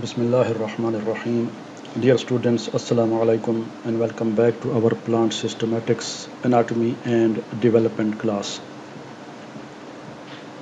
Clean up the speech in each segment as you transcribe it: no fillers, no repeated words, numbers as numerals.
Bismillah ar-Rahman ar-Rahim. Dear students, Assalamu alaikum and welcome back to our plant systematics, anatomy and development class.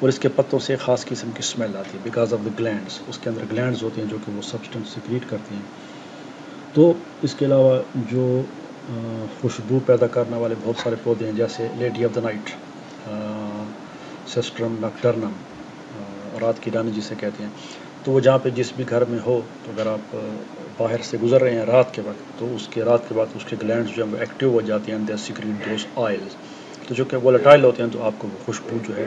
اور اس کے پتوں سے خاص قسم کی اسمیل آتی ہے بیکاز آف دا گلینڈس. اس کے اندر گلینڈز ہوتے ہیں جو کہ وہ سبسٹنس سیکریٹ کرتی ہیں. تو اس کے علاوہ جو خوشبو پیدا کرنے والے بہت سارے پودے ہیں جیسے لیڈی آف دا نائٹ، سسٹرم نکٹرنم، رات کی رانی جسے کہتے ہیں. تو وہ جہاں پہ جس بھی گھر میں ہو، تو اگر آپ باہر سے گزر رہے ہیں رات کے وقت، تو اس کے رات کے بعد اس کے گلینڈز جو ہیں وہ ایکٹیو ہو جاتے ہیں، دے سیکریٹ دوز آئلز. تو جو کہ وولٹائل ہوتے ہیں تو آپ کو وہ خوشبو جو ہے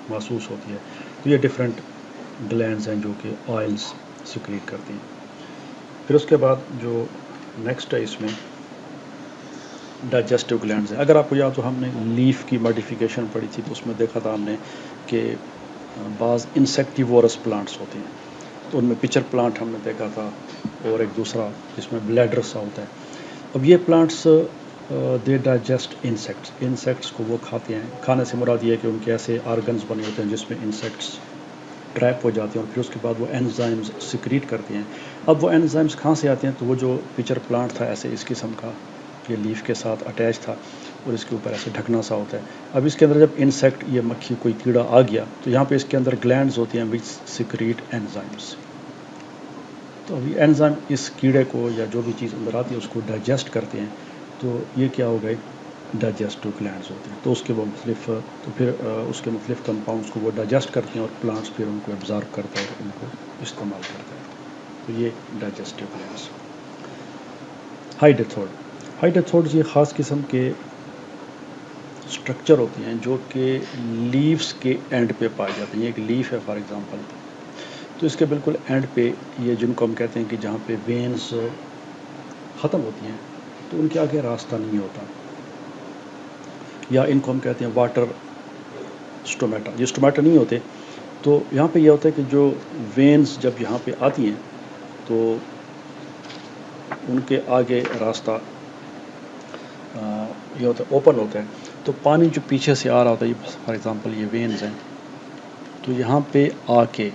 محسوس ہوتی ہے. تو یہ ڈفرینٹ گلینڈز ہیں جو کہ آئلز سیکریٹ کرتے ہیں. پھر اس کے بعد جو نیکسٹ ہے اس میں ڈائجسٹیو گلینڈز ہیں. اگر آپ کو یاد تو ہم نے لیف کی ماڈیفیکیشن پڑھی تھی، تو اس میں دیکھا تھا ہم نے کہ بعض انسیکٹیورس پلانٹس ہوتے ہیں. تو ان میں پچر پلانٹ ہم نے دیکھا تھا، اور ایک دوسرا جس میں بلیڈر سا ہوتا ہے. اب یہ پلانٹس دے ڈائجسٹ انسیکٹس کو وہ کھاتے ہیں. کھانے سے مراد یہ ہے کہ ان کے ایسے آرگنز بنے ہوتے ہیں جس میں انسیکٹس ٹریپ ہو جاتے ہیں، اور پھر اس کے بعد وہ انزائمز سیکریٹ کرتے ہیں. اب وہ انزائمز کہاں سے آتے ہیں؟ تو وہ جو پچر پلانٹ تھا ایسے اس قسم کا، یہ لیف کے ساتھ اٹیچ تھا اور اس کے اوپر ایسے ڈھکنا سا ہوتا ہے. اب اس کے اندر جب انسیکٹ، یہ مکھی کوئی کیڑا آ گیا، تو یہاں پہ اس کے اندر گلینڈز ہوتی ہیں وچ سیکریٹ انزائمز. تو ابھی انزائم اس کیڑے کو یا جو بھی چیز اندر آتی ہے اس کو ڈائجسٹ کرتے ہیں. تو یہ کیا ہو گئے؟ ڈائجسٹو گلینڈز ہوتے ہیں. تو اس کے اس کے مختلف کمپاؤنڈس کو وہ ڈائجسٹ کرتے ہیں، اور پلانٹس پھر ان کو ایبزارب کرتا ہے اور ان کو استعمال کرتا ہے. تو یہ ڈائجسٹیو گلینڈز. ہائیڈیتھوڈز یہ خاص قسم کے اسٹرکچر ہوتے ہیں جو کہ لیوز کے اینڈ پہ پائے جاتے ہیں. یہ ایک لیف ہے فار ایگزامپل، تو اس کے بالکل اینڈ پہ یہ جن کو ہم کہتے ہیں کہ جہاں پہ وینز ختم ہوتی ہیں، تو ان کے آگے راستہ نہیں ہوتا، یا ان کو ہم کہتے ہیں واٹر سٹومیٹا. یہ سٹومیٹا نہیں ہوتے. تو یہاں پہ یہ ہوتا ہے کہ جو وینز جب یہاں پہ آتی ہیں تو ان کے آگے راستہ یہ ہوتا ہے، اوپن ہوتا ہے. تو پانی جو پیچھے سے آ رہا ہوتا ہے، فار ایگزامپل یہ وینز ہیں، تو یہاں پہ آ کے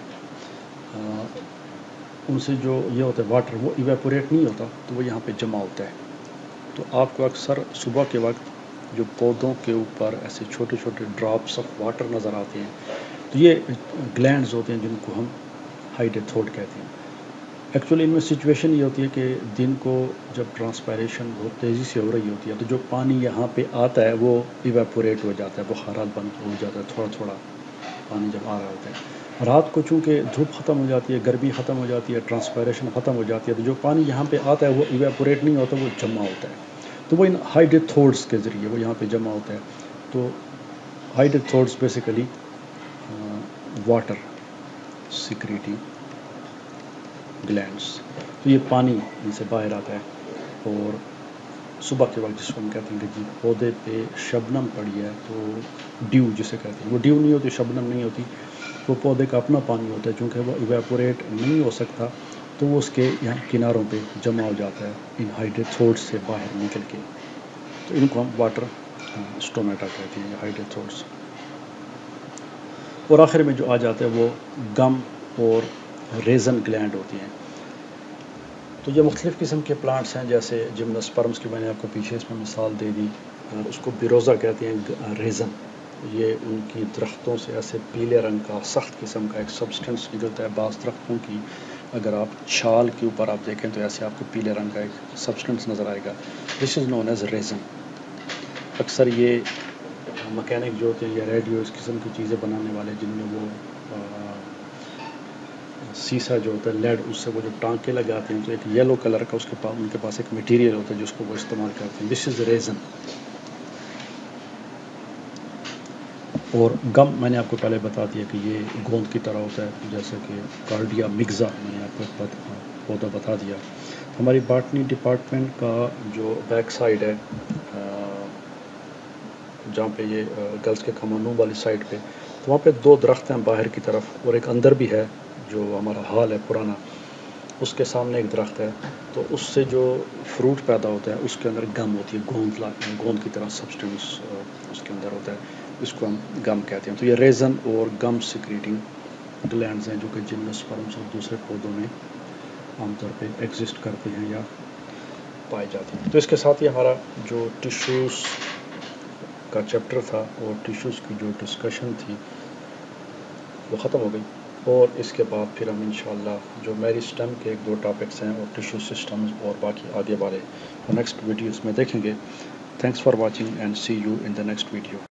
ان سے جو یہ ہوتا ہے واٹر، وہ ایویپوریٹ نہیں ہوتا، تو وہ یہاں پہ جمع ہوتا ہے. تو آپ کو اکثر صبح کے وقت جو پودوں کے اوپر ایسے چھوٹے چھوٹے ڈراپس آف واٹر نظر آتے ہیں، تو یہ گلینڈز ہوتے ہیں جن کو ہم ہائیڈیتھوڈ کہتے ہیں. ایکچولی ان میں سچویشن یہ ہوتی ہے کہ دن کو جب ٹرانسپائریشن بہت تیزی سے ہو رہی ہوتی ہے، تو جو پانی یہاں پہ آتا ہے وہ ایویپوریٹ ہو جاتا ہے، بخارات بن ہو جاتا ہے تھوڑا تھوڑا پانی جب آ رہا ہوتا ہے. رات کو چونکہ دھوپ ختم ہو جاتی ہے، گرمی ختم ہو جاتی ہے، ٹرانسپائریشن ختم ہو جاتی ہے، تو جو پانی یہاں پہ آتا ہے وہ ایویپوریٹ نہیں ہوتا، وہ جمع ہوتا ہے. تو وہ ان ہائیڈیتھوڈس کے ذریعے وہ یہاں پہ جمع ہوتا ہے. تو ہائیڈیتھوڈس بیسیکلی واٹر سیکریٹنگ گلینڈس. تو یہ پانی ان سے باہر آتا ہے، اور صبح کے وقت جس کو ہم کہتے ہیں کہ جی پودے پہ شبنم پڑی ہے، تو ڈیو جسے کہتے ہیں، وہ ڈیو نہیں ہوتی، شبنم نہیں ہوتی، وہ پودے کا اپنا پانی ہوتا ہے. چونکہ وہ ایویپوریٹ نہیں ہو سکتا، تو وہ اس کے یہاں کناروں پہ جمع ہو جاتا ہے ان ہائیڈیتھوڈس سے باہر نکل کے. تو ان کو ہم واٹر سٹومیٹا کہتے ہیں یا ہائیڈیتھوڈس. اور آخر میں جو آ جاتا ہے وہ گم اور ریزن گلینڈ ہوتی ہیں. تو یہ مختلف قسم کے پلانٹس ہیں، جیسے جمنوسپرمس کی میں نے آپ کو پیچھے اس میں مثال دے دی. اس کو بیروزا کہتے ہیں، ریزن. یہ ان کی درختوں سے ایسے پیلے رنگ کا سخت قسم کا ایک سبسٹنس نکلتا ہے. بعض درختوں کی اگر آپ چھال کے اوپر آپ دیکھیں تو ایسے آپ کو پیلے رنگ کا ایک سبسٹنس نظر آئے گا. دس از نون ایز ریزن. اکثر یہ مکینک جو ہوتے ہیں یا ریڈیو اس قسم کی چیزیں بنانے والے، جن میں وہ سیسا جو ہوتا ہے لیڈ، اس سے وہ جو ٹانکے لگاتے ہیں، تو ایک یلو کلر کا اس کے پاس ان کے پاس ایک مٹیریل ہوتا ہے جس کو وہ استعمال کرتے ہیں. دس از ریزن. اور گم میں نے آپ کو پہلے بتا دیا کہ یہ گوند کی طرح ہوتا ہے، جیسا کہ کارڈیا مگزا میں نے آپ کو پودا بتا دیا. ہماری باٹنی ڈپارٹمنٹ کا جو بیک سائڈ ہے، جہاں پہ یہ گرلز کے کھمانوں والی سائڈ پہ، تو وہاں پہ 2 درخت ہیں باہر کی طرف، اور ایک اندر بھی ہے جو ہمارا ہال ہے پرانا، اس کے سامنے ایک درخت ہے. تو اس سے جو فروٹ پیدا ہوتا ہے اس کے اندر گم ہوتی ہے، گوند کی طرح سبسٹنس اس کے اندر ہوتا ہے. اس کو ہم گم کہتے ہیں. تو یہ ریزن اور گم سیکریٹنگ گلینڈز ہیں جو کہ جمنوسپرمس اور دوسرے پودوں میں عام طور پہ ایگزسٹ کرتے ہیں یا پائے جاتے ہیں. تو اس کے ساتھ ہی ہمارا جو ٹیشوز کا چیپٹر تھا اور ٹیشوز کی جو ڈسکشن تھی وہ ختم ہو گئی. اور اس کے بعد پھر ہم انشاءاللہ جو میری سٹم کے 1-2 ٹاپکس ہیں اور ٹیشو سسٹمز اور باقی آگے بارے وہ نیکسٹ ویڈیوز میں دیکھیں گے. Thanks for watching and see you in the next video.